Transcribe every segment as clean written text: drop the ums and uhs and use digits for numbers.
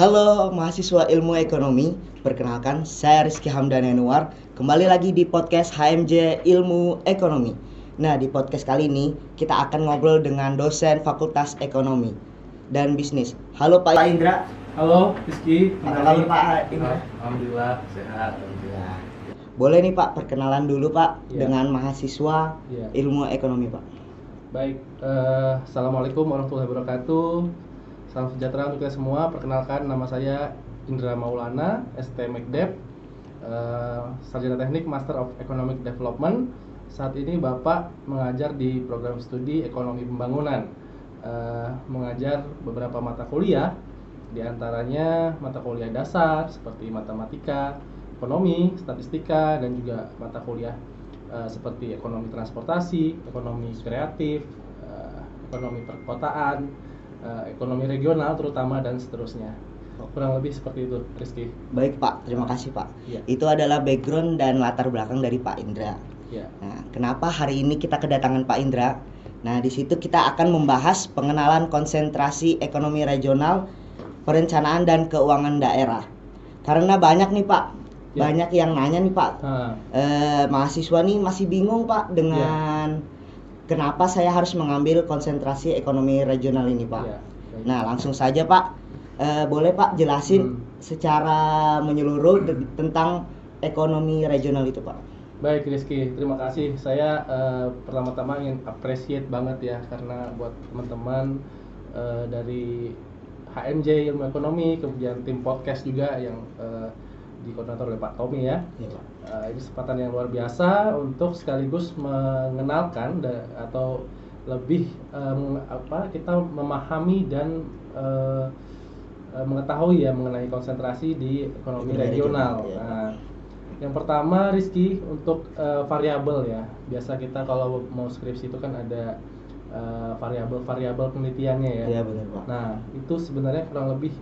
Halo mahasiswa ilmu ekonomi, perkenalkan saya Rizky Hamdan Yanuar. Kembali lagi di podcast HMJ Ilmu Ekonomi. Nah, di podcast kali ini kita akan ngobrol dengan dosen Fakultas Ekonomi dan Bisnis. Halo Pak Indra. Halo Rizky, Apa kabar Pak Indra? Alhamdulillah sehat. Alhamdulillah. Boleh nih Pak, perkenalan dulu Pak dengan mahasiswa ilmu ekonomi Pak. Baik, Assalamualaikum warahmatullahi wabarakatuh. Salam sejahtera untuk kita semua. Perkenalkan, nama saya Indra Maulana, ST Mekdep, Sarjana Teknik Master of Economic Development. Saat ini Bapak mengajar di program studi Ekonomi Pembangunan, mengajar beberapa mata kuliah, diantaranya mata kuliah dasar seperti matematika, ekonomi, statistika, dan juga mata kuliah seperti ekonomi transportasi, ekonomi kreatif, ekonomi perkotaan, ekonomi regional terutama, dan seterusnya. Kurang lebih seperti itu, Rizky. Baik Pak, terima kasih Pak. Ya. Itu adalah background dan latar belakang dari Pak Indra. Ya. Nah, kenapa hari ini kita kedatangan Pak Indra? Nah, di situ kita akan membahas pengenalan konsentrasi ekonomi regional, perencanaan dan keuangan daerah. Karena banyak nih Pak, banyak yang nanya nih Pak, mahasiswa nih masih bingung Pak dengan kenapa saya harus mengambil konsentrasi ekonomi regional ini Pak. Nah, langsung saja Pak, boleh Pak jelasin secara menyeluruh tentang ekonomi regional itu Pak. Baik Rizky, terima kasih. Saya pertama-tama ingin appreciate banget ya, karena buat teman-teman dari HMJ Ilmu Ekonomi, kemudian tim podcast juga yang dikoordinator oleh Pak Tommy ya. Ini kesempatan yang luar biasa untuk sekaligus mengenalkan atau lebih kita memahami dan mengetahui ya mengenai konsentrasi di ekonomi regional. Nah, yang pertama Rizky, untuk variabel ya. Biasa kita kalau mau skripsi itu kan ada variabel-variabel penelitiannya ya. Iya benar Pak. Nah, itu sebenarnya kurang lebih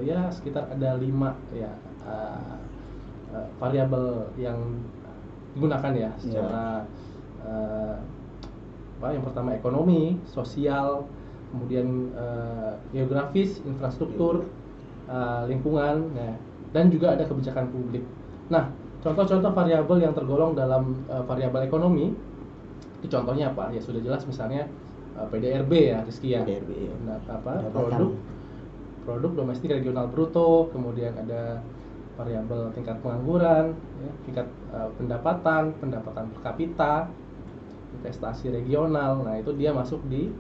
ya sekitar ada 5 ya variabel yang digunakan ya secara yang pertama ekonomi, sosial, kemudian geografis, infrastruktur, lingkungan, dan juga ada kebijakan publik. Nah, contoh-contoh variabel yang tergolong dalam variabel ekonomi itu contohnya apa? Ya sudah jelas, misalnya PDRB ya, Rizky ya. PDRB ya. Nah, produk domestik regional bruto, kemudian ada variabel tingkat pengangguran, ya, tingkat pendapatan per kapita, investasi regional. Nah, itu dia masuk di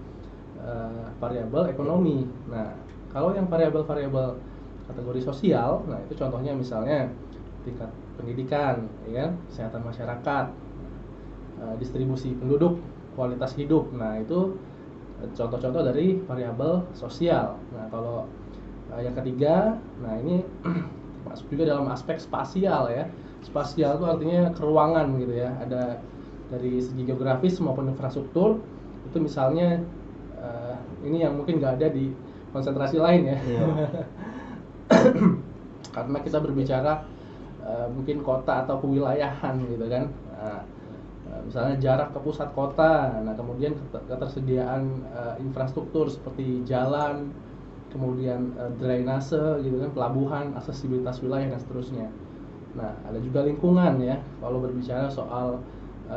variabel ekonomi. Nah, kalau yang variabel-variabel kategori sosial, nah itu contohnya misalnya tingkat pendidikan, ya, kesehatan masyarakat, distribusi penduduk, kualitas hidup. Nah, itu contoh-contoh dari variabel sosial. Nah, kalau yang ketiga, nah ini masuk juga dalam aspek spasial ya. Spasial itu artinya keruangan gitu ya. Ada dari segi geografis maupun infrastruktur. Itu misalnya ini yang mungkin nggak ada di konsentrasi lain ya. Karena kita berbicara mungkin kota atau kewilayahan gitu kan. Misalnya jarak ke pusat kota, nah kemudian ketersediaan infrastruktur seperti jalan, kemudian drainase gitu kan, pelabuhan, aksesibilitas wilayah dan seterusnya. Nah, ada juga lingkungan ya, kalau berbicara soal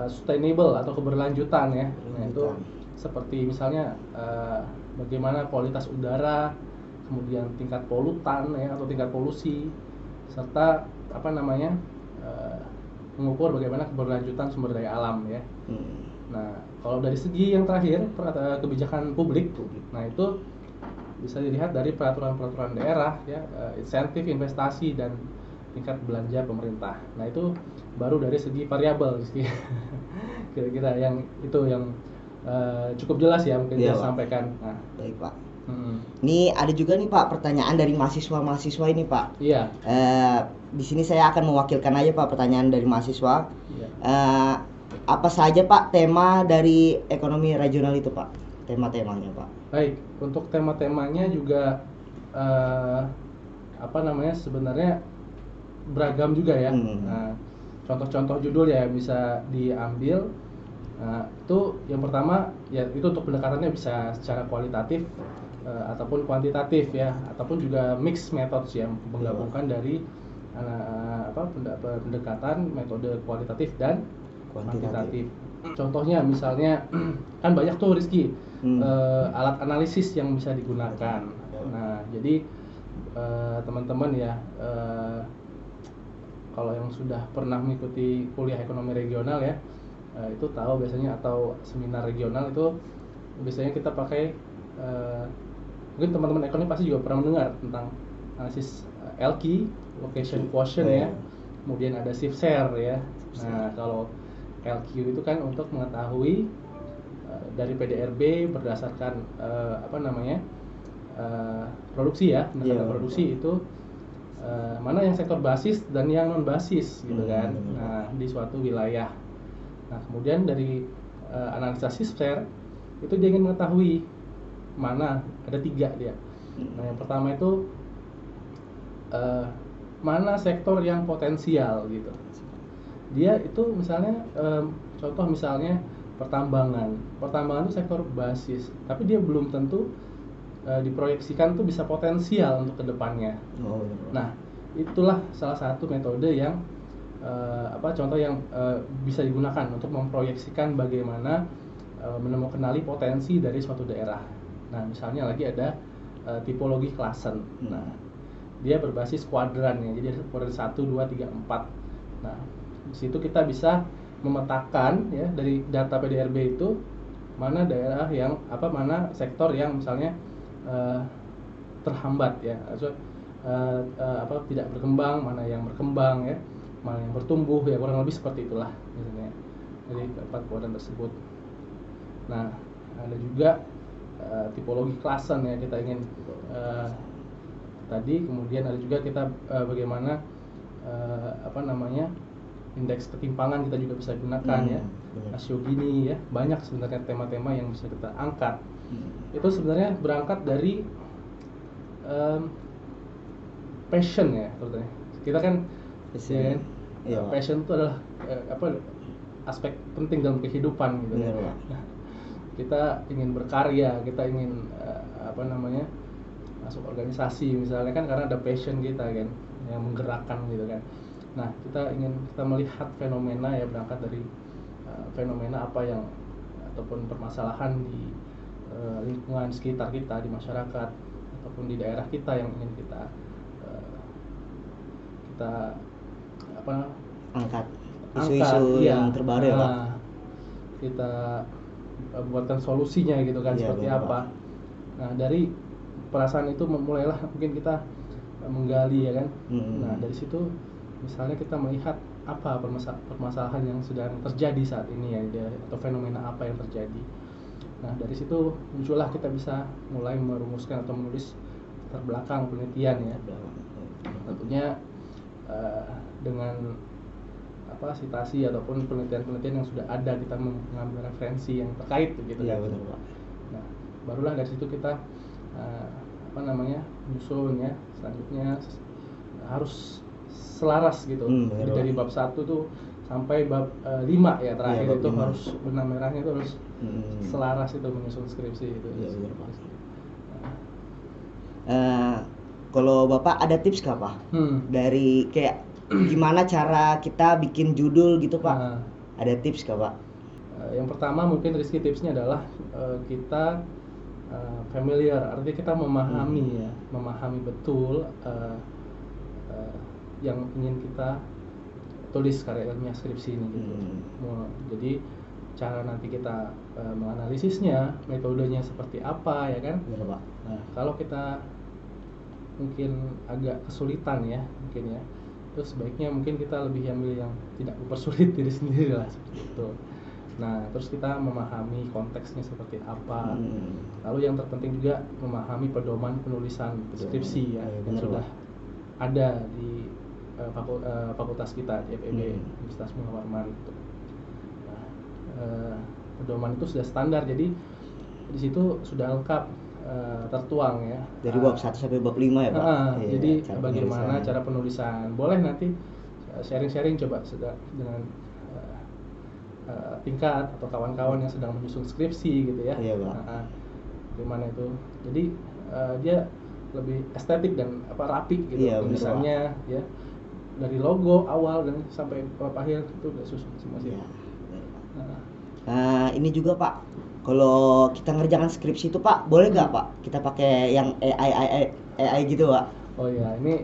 sustainable atau keberlanjutan ya. Nah, itu seperti misalnya bagaimana kualitas udara, kemudian tingkat polutan ya atau tingkat polusi, serta mengukur bagaimana keberlanjutan sumber daya alam ya. Nah, kalau dari segi yang terakhir kebijakan publik, nah itu bisa dilihat dari peraturan-peraturan daerah ya, insentif investasi dan tingkat belanja pemerintah. Nah, itu baru dari segi variabel kira-kira yang itu yang cukup jelas ya mungkin saya sampaikan. Nah, baik Pak. Ini ada juga nih Pak pertanyaan dari mahasiswa ini Pak. Iya. Di sini saya akan mewakilkan aja Pak pertanyaan dari mahasiswa. Apa saja Pak tema dari ekonomi regional itu Pak? Tema-temanya Pak. Baik, untuk tema-temanya juga sebenarnya beragam juga ya. Nah, contoh-contoh judul ya bisa diambil. Nah, itu yang pertama ya itu untuk pendekatannya bisa secara kualitatif, ataupun kuantitatif ya, ataupun juga mix methods yang menggabungkan dari pendekatan metode kualitatif dan kuantitatif. Contohnya misalnya kan banyak tuh Rizky alat analisis yang bisa digunakan. Nah jadi teman-teman ya, kalau yang sudah pernah mengikuti kuliah ekonomi regional ya, itu tahu biasanya, atau seminar regional itu biasanya kita pakai, mungkin teman-teman ekonomi pasti juga pernah mendengar tentang analisis LQ, location quotient ya, kemudian ada shift share ya. Nah kalau LQ itu kan untuk mengetahui dari PDRB berdasarkan produksi ya, berdasarkan produksi itu mana yang sektor basis dan yang non basis gitu kan. Nah di suatu wilayah. Nah kemudian dari analisa shift share itu dia ingin mengetahui mana, ada 3 dia. Nah yang pertama itu mana sektor yang potensial gitu. Dia itu misalnya contoh misalnya pertambangan itu sektor basis, tapi dia belum tentu diproyeksikan tuh bisa potensial untuk kedepannya. Nah itulah salah satu metode yang contoh yang bisa digunakan untuk memproyeksikan bagaimana menemukan potensi dari suatu daerah. Nah misalnya lagi ada tipologi klasen. Nah dia berbasis kuadran ya, jadi kuadran 1, 2, 3, 4. Nah di situ kita bisa memetakan ya dari data PDRB itu mana daerah yang mana sektor yang misalnya terhambat ya, tidak berkembang, mana yang berkembang ya, mana yang bertumbuh ya, kurang lebih seperti itulah misalnya dari 4 kuadran tersebut. Nah ada juga tipologi klasen ya, kita ingin tadi, kemudian ada juga kita bagaimana indeks ketimpangan kita juga bisa gunakan ya, rasio Gini ya, banyak sebenarnya tema-tema yang bisa kita angkat. Itu sebenarnya berangkat dari passion ya, sebetulnya kita kan passion itu adalah aspek penting dalam kehidupan gitu ya. Kita ingin berkarya, kita ingin masuk organisasi misalnya kan karena ada passion kita kan yang menggerakkan gitu kan. Nah kita melihat fenomena ya, berangkat dari fenomena apa yang ataupun permasalahan di lingkungan sekitar kita, di masyarakat ataupun di daerah kita yang ingin kita angkat isu-isu yang terbaru ya Pak. Kita buatkan solusinya gitu kan, seperti apa. Nah dari perasaan itu mulailah mungkin kita menggali ya kan. Nah dari situ misalnya kita melihat apa permasalahan yang sedang terjadi saat ini ya, atau fenomena apa yang terjadi. Nah dari situ muncullah kita bisa mulai merumuskan atau menulis latar belakang penelitian ya. Tentunya dengan citasi ataupun penelitian-penelitian yang sudah ada, kita mengambil referensi yang terkait gitu kan. Nah barulah dari situ kita menyusun ya, selanjutnya harus selaras gitu. Jadi dari bab 1 tuh sampai bab 5 ya terakhir itu 5. Harus benang merahnya itu harus selaras itu menyusun skripsi itu. Kalau Bapak ada tips nggak Pak? Dari kayak gimana cara kita bikin judul gitu Pak? Ada tips nggak Pak? Yang pertama mungkin Rizky tipsnya adalah kita familiar, artinya kita memahami ya, memahami betul yang ingin kita tulis karya ilmiah skripsi ini gitu. Jadi cara nanti kita menganalisisnya, metodenya seperti apa ya kan? Nah kalau kita mungkin agak kesulitan ya mungkin ya, terus sebaiknya mungkin kita lebih ambil yang tidak mempersulit diri sendiri lah, seperti itu. Nah terus kita memahami konteksnya seperti apa. Lalu yang terpenting juga memahami pedoman penulisan skripsi ya, yang sudah ada di fakultas kita di FEB, Universitas Muhammad gitu. Nah, pedoman itu sudah standar, jadi di situ sudah lengkap tertuang ya. Dari bab 1 sampai bab 5 ya Pak? Jadi bagaimana cara penulisan. Boleh nanti sharing-sharing coba dengan tingkat atau kawan-kawan yang sedang menyusun skripsi gitu ya. Iya Pak. Bagaimana itu. Jadi dia lebih estetik dan rapi gitu, Iya, bener, tulisannya ya, dari logo awal dan sampai akhir itu udah susun semua sih. Iya. Nah, Nah, ini juga Pak, kalau kita ngerjakan skripsi itu Pak, boleh nggak Pak kita pakai yang AI gitu Pak? oh ya, ini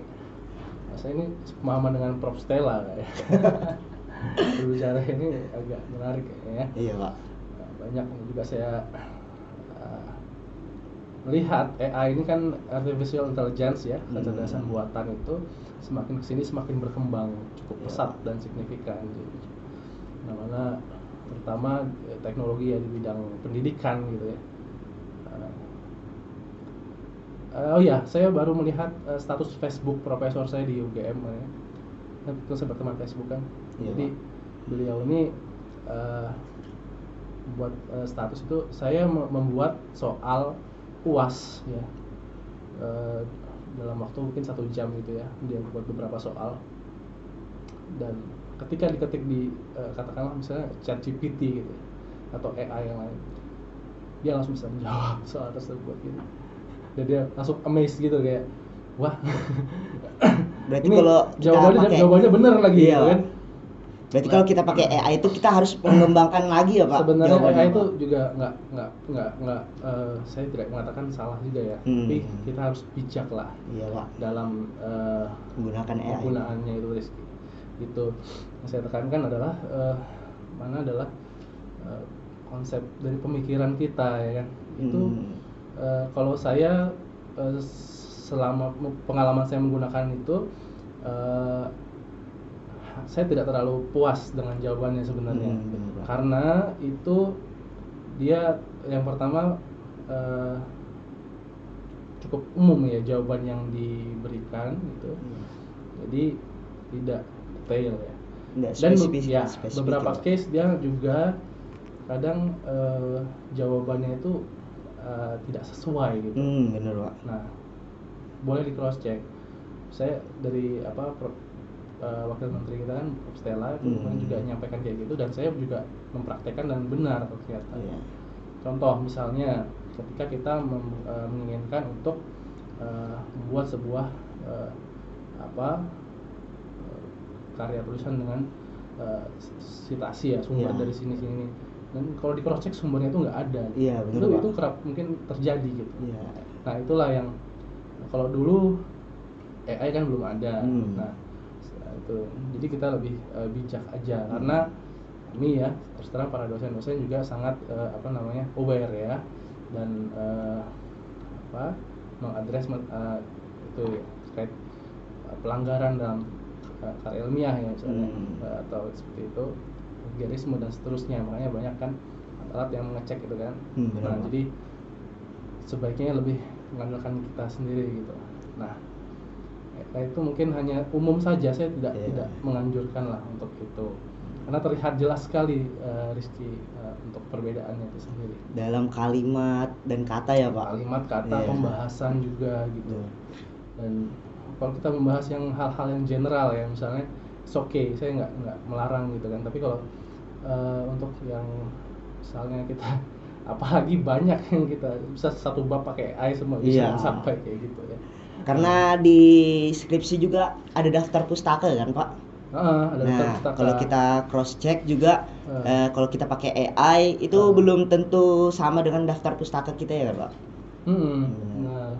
saya ini pemahaman dengan Prof Stella kayak berbicara ini agak menarik kayaknya ya. Iya Pak. Banyak juga saya melihat AI ini kan artificial intelligence ya, kecerdasan buatan itu semakin kesini semakin berkembang cukup pesat dan signifikan. Nah, mana terutama teknologi ya di bidang pendidikan gitu ya. Oh ya, saya baru melihat status Facebook profesor saya di UGM ya. Itu saya berteman Facebook kan. Iya, Jadi beliau ini buat status itu saya membuat soal UAS ya, dalam waktu mungkin 1 jam gitu ya, dia buat beberapa soal, dan ketika diketik di katakanlah misalnya ChatGPT gitu atau AI yang lain, dia langsung bisa menjawab soal tersebut gitu, dan dia langsung amazed gitu kayak wah Berarti ini kalau kita jawabannya bener lagi iya, gitu kan. Berarti kalau kita pakai AI itu kita harus mengembangkan lagi ya Pak? Sebenarnya jawabannya, AI itu Pak? juga nggak saya tidak mengatakan salah juga ya, tapi kita harus bijak lah Iya Pak. dalam Menggunakan AI. penggunaannya itu Rizky. Itu yang saya tekankan adalah konsep dari pemikiran kita ya kan. Itu kalau saya selama pengalaman saya menggunakan itu, saya tidak terlalu puas dengan jawabannya sebenarnya, karena itu dia yang pertama cukup umum ya jawaban yang diberikan gitu, jadi tidak detail ya. Dan beberapa case dia juga kadang jawabannya itu tidak sesuai gitu. Bener Pak. Nah, boleh di cross check. Saya dari Wakil Menteri kita kan Prof Stella itu juga menyampaikan kayak gitu, dan saya juga mempraktekkan dan benar ternyata. Contoh misalnya ketika kita menginginkan untuk membuat sebuah karya tulisan dengan citasi ya, sumber dari sini, dan kalau di cross check sumbernya itu nggak ada. Itu kerap mungkin terjadi gitu. Nah, itulah yang kalau dulu AI kan belum ada. Nah, itu jadi kita lebih bijak aja, karena kami ya terus terang para dosen-dosen juga sangat aware ya, dan mengadres itu terkait pelanggaran dalam karya ilmiah ya misalnya, atau seperti itu, plagiarisme dan seterusnya. Makanya banyak kan alat yang mengecek itu kan. Nah, jadi sebaiknya lebih mengandalkan kita sendiri gitu. Nah, itu mungkin hanya umum saja, saya tidak menganjurkan lah untuk itu, karena terlihat jelas sekali Rizky untuk perbedaannya itu sendiri dalam kalimat dan kata ya Pak. Kalimat, kata, pembahasan juga gitu. Dan kalau kita membahas yang hal-hal yang general ya, misalnya it's okay, saya nggak melarang gitu kan. Tapi kalau untuk yang misalnya kita apalagi banyak yang kita bisa satu bab pakai AI semua bisa sampai kayak gitu ya. Karena di skripsi juga ada daftar pustaka kan Pak. Ada daftar pustaka. Kalau kita cross check juga kalau kita pakai AI itu belum tentu sama dengan daftar pustaka kita ya Pak. Nah,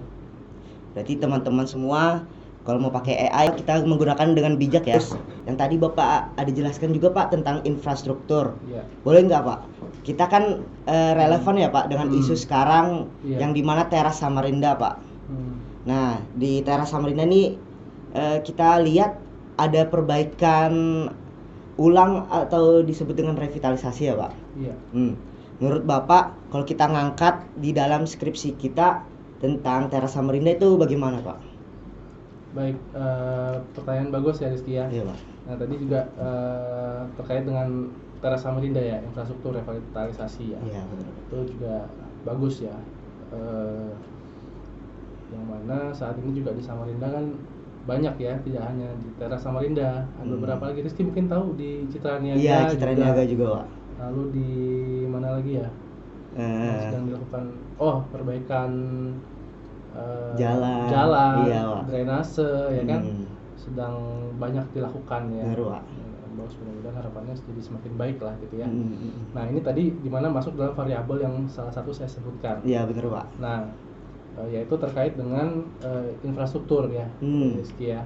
berarti teman-teman semua kalau mau pakai AI kita menggunakan dengan bijak ya. Terus, yang tadi Bapak ada jelaskan juga Pak tentang infrastruktur. Boleh nggak Pak? Kita kan relevan ya Pak dengan isu sekarang yang dimana teras Samarinda Pak. Nah, di teras Samarinda ini kita lihat ada perbaikan ulang atau disebut dengan revitalisasi ya Pak. Menurut Bapak, kalau kita ngangkat di dalam skripsi kita tentang teras Samarinda itu bagaimana Pak? Baik, pertanyaan bagus ya Rizky ya. Iya Pak. Nah, tadi juga terkait dengan teras Samarinda ya, infrastruktur revitalisasi ya. Iya benar. Itu juga bagus ya. Yang mana saat ini juga di Samarinda kan banyak ya, tidak hanya di teras Samarinda, ada beberapa lagi. Rizky mungkin tahu di Citra Niaga. Iya, Citra Niaga juga Pak. Lalu di mana lagi ya? Sedang dilakukan perbaikan Jalan, iya, Pak. drainase, ya kan, Hmm. sedang banyak dilakukan ya. Bener, Pak. Bagus, mudah-mudahan harapannya jadi semakin baik lah gitu ya. Hmm. Nah ini tadi dimana masuk dalam variabel yang salah satu saya sebutkan. Iya, bener, Pak. Nah yaitu terkait dengan infrastruktur ya, Rizky ya.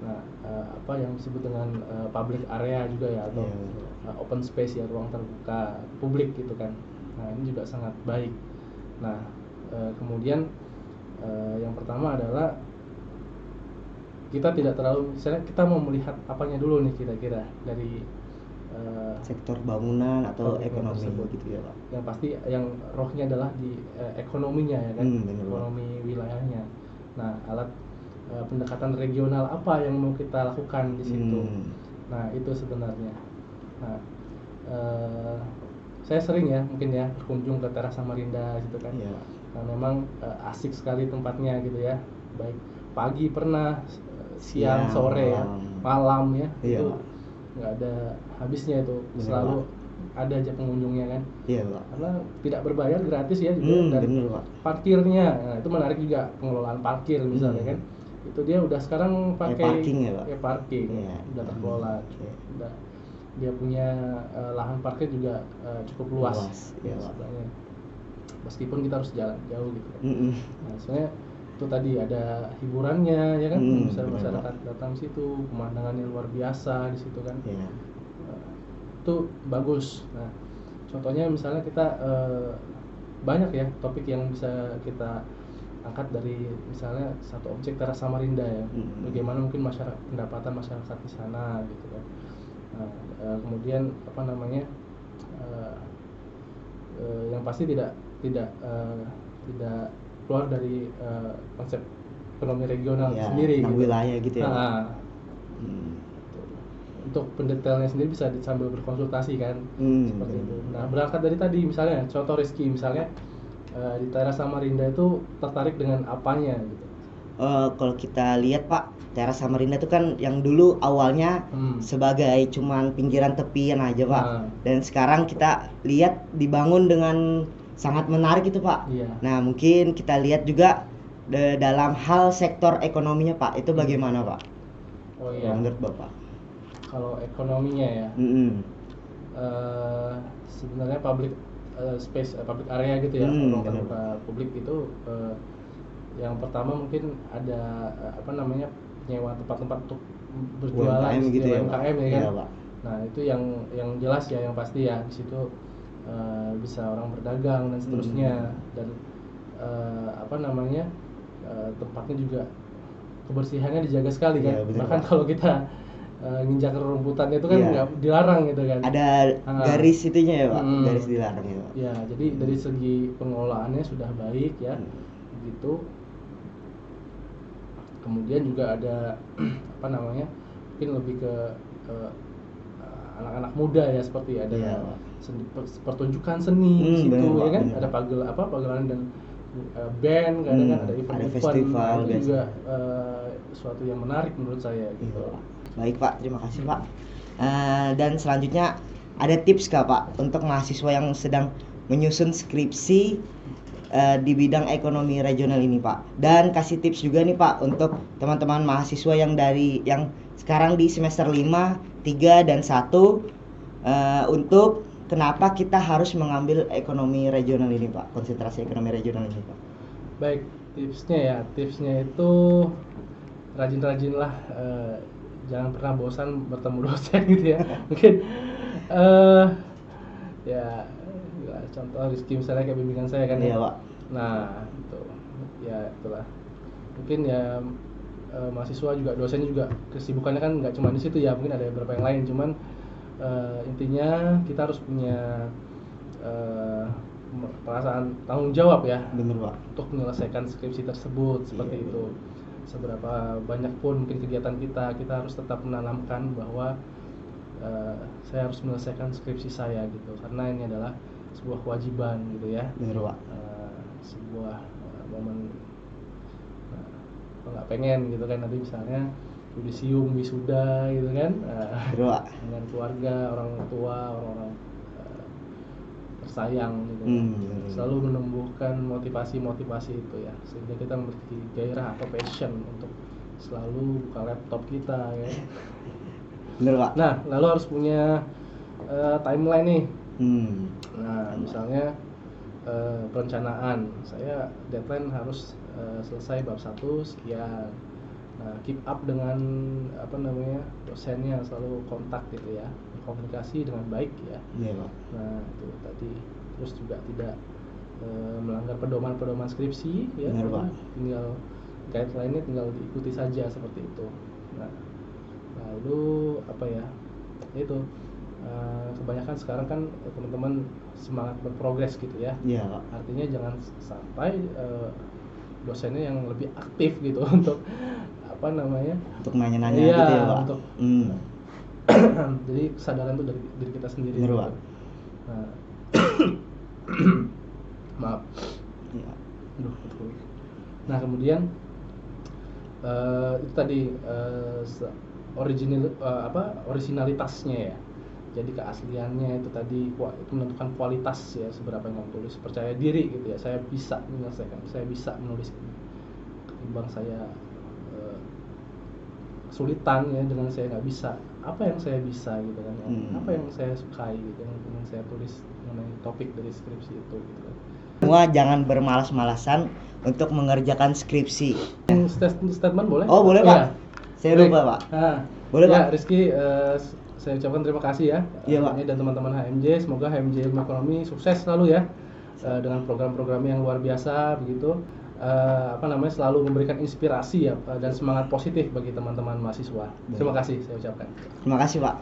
Nah apa yang disebut dengan public area juga ya, atau Iya. open space ya, ruang terbuka publik gitu kan. Nah ini juga sangat baik. Nah kemudian yang pertama adalah kita tidak terlalu, misalnya kita mau melihat apanya dulu nih kira-kira dari sektor bangunan atau bangunan ekonomi tersebut. gitu ya, Pak. Yang pasti yang rohnya adalah di ekonominya ya kan, Bener, Pak. ekonomi wilayahnya. Nah alat pendekatan regional apa yang mau kita lakukan di situ. Nah itu sebenarnya. Nah saya sering ya mungkin ya berkunjung ke Teras Samarinda gitu kan. Iya. Nah memang asik sekali tempatnya gitu ya, baik pagi pernah, siang, sore ya, malam ya, Iya, itu Pak. nggak ada habisnya itu. Bener, selalu ada aja pengunjungnya kan. Iya, Pak. Karena tidak berbayar, gratis ya juga. Dan Bener, Pak. parkirnya, nah itu menarik juga, pengelolaan parkir misalnya kan, itu dia udah sekarang pakai parking ya, Pak? Parking, Iya. udah terkelola. Iya. Udah, dia punya lahan parkir juga cukup luas Iya, ya, Pak. sebenarnya. Meskipun kita harus jalan jauh gitu kan. Nah sebenarnya itu tadi ada hiburannya ya kan, bisa bener, masyarakat datang situ, pemandangannya luar biasa di situ kan. Iya. Itu bagus. Nah contohnya misalnya kita banyak ya topik yang bisa kita angkat dari misalnya satu objek Teras Samarinda ya, bagaimana mungkin pendapatan masyarakat di sana gitu kan. Nah kemudian apa namanya, yang pasti tidak keluar dari konsep ekonomi regional Ya, sendiri tentang gitu. wilayah gitu ya, Pak. Untuk pendetailnya sendiri bisa sambil berkonsultasi kan, seperti itu. Nah berangkat dari tadi misalnya contoh Rizky, misalnya di Teras Samarinda itu tertarik dengan apanya gitu. Kalau kita lihat, Pak, Teras Samarinda itu kan yang dulu awalnya sebagai cuman pinggiran tepian aja, Pak. Dan sekarang kita lihat dibangun dengan sangat menarik itu, Pak. Iya. Nah mungkin kita lihat juga dalam hal sektor ekonominya, Pak, itu bagaimana, Pak? Oh iya. Menurut Bapak? Kalau ekonominya ya, sebenarnya public space, public area gitu ya, ruang terbuka publik itu yang pertama mungkin ada apa namanya, penyewa tempat-tempat untuk berjualan, UMKM gitu ya, UMKM ya kan. Iya, Pak. Nah itu yang jelas ya, yang pasti ya, di situ bisa orang berdagang dan seterusnya. Dan apa namanya, tempatnya juga kebersihannya dijaga sekali kan. Iya, bener, bahkan Pak. kalau kita nginjak rumputan itu kan nggak dilarang gitu kan. Ada garis itunya ya, Pak. Garis dilarang ya, Pak. Ya jadi dari segi pengelolaannya sudah baik ya, begitu. Kemudian juga ada apa namanya, mungkin lebih ke anak-anak muda ya, seperti ada pertunjukan seni di situ ya kan, ada pagelaran dan band, kadang kan ada event festival, itu juga suatu yang menarik menurut saya gitu. Baik, Pak, terima kasih, Pak. Dan selanjutnya ada tips nggak, Pak, untuk mahasiswa yang sedang menyusun skripsi di bidang ekonomi regional ini, Pak? Dan kasih tips juga nih, Pak, untuk teman-teman mahasiswa yang sekarang di semester 5, 3, dan 1 untuk kenapa kita harus mengambil ekonomi regional ini, Pak? Konsentrasi ekonomi regional ini, Pak. Baik, tipsnya itu rajin-rajinlah, jangan pernah bosan bertemu dosen gitu ya. Mungkin ya contoh Rizky misalnya kayak bimbingan saya kan. Iya, Pak. Nah itu ya, itulah mungkin ya, mahasiswa juga, dosennya juga kesibukannya kan nggak cuma di situ ya, mungkin ada beberapa yang lain. Cuman intinya kita harus punya perasaan tanggung jawab ya. Bener, Pak. Untuk menyelesaikan skripsi tersebut, seperti itu. Seberapa banyak pun mungkin kegiatan kita harus tetap menanamkan bahwa saya harus menyelesaikan skripsi saya gitu, karena ini adalah sebuah kewajiban gitu ya. Bener, Pak. Sebuah momen, nggak pengen gitu kan nanti misalnya yudisium, wisuda gitu kan, dengan keluarga, orang tua, orang-orang tersayang gitu. Selalu menumbuhkan motivasi itu ya, sehingga kita memiliki gairah atau passion untuk selalu buka laptop kita ya. Bener Pak. Nah, lalu harus punya timeline nih. Nah, misalnya perencanaan, saya deadline harus selesai bab 1 sekian. Nah, keep up dengan dosennya, selalu kontak gitu ya, komunikasi dengan baik ya. Iya Pak. Nah, itu tadi. Terus juga tidak melanggar pedoman-pedoman skripsi ya. Benar, Pak. Tinggal guideline-nya tinggal diikuti saja seperti itu. Nah, lalu itu kebanyakan sekarang kan teman-teman semangat berprogres gitu ya. Iya Pak. Artinya jangan sampai dosennya yang lebih aktif gitu untuk Untuk nanya-nanya iya, gitu ya Pak. untuk jadi kesadaran itu dari diri kita sendiri. Bener, gitu. Pak. Nah, maaf. Iya. Betul. Nah, kemudian itu tadi originalitasnya ya. Jadi keasliannya itu tadi itu menentukan kualitas ya, seberapa yang kamu tulis, percaya diri gitu ya. Saya bisa menyelesaikan, saya bisa menulis ketimbang saya kesulitan ya dengan saya nggak bisa. Apa yang saya bisa gitu kan? Apa yang saya sukai gitu yang saya tulis mengenai topik dari skripsi itu gitu kan. Semua jangan bermalas-malasan untuk mengerjakan skripsi. Statement boleh? Oh boleh Pak. Ya. Saya lupa Pak. Nah, Boleh, ya, Pak. Rizky, saya ucapkan terima kasih ya. Iya, Pak. Dan teman-teman HMJ, semoga HMJ Ilmu Ekonomi sukses selalu ya dengan program-program yang luar biasa begitu. Selalu memberikan inspirasi ya dan semangat positif bagi teman-teman mahasiswa. Terima kasih saya ucapkan. Terima kasih Pak.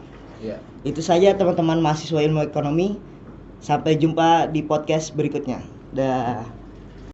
Ya. Itu saja teman-teman mahasiswa ilmu ekonomi. Sampai jumpa di podcast berikutnya. Dah.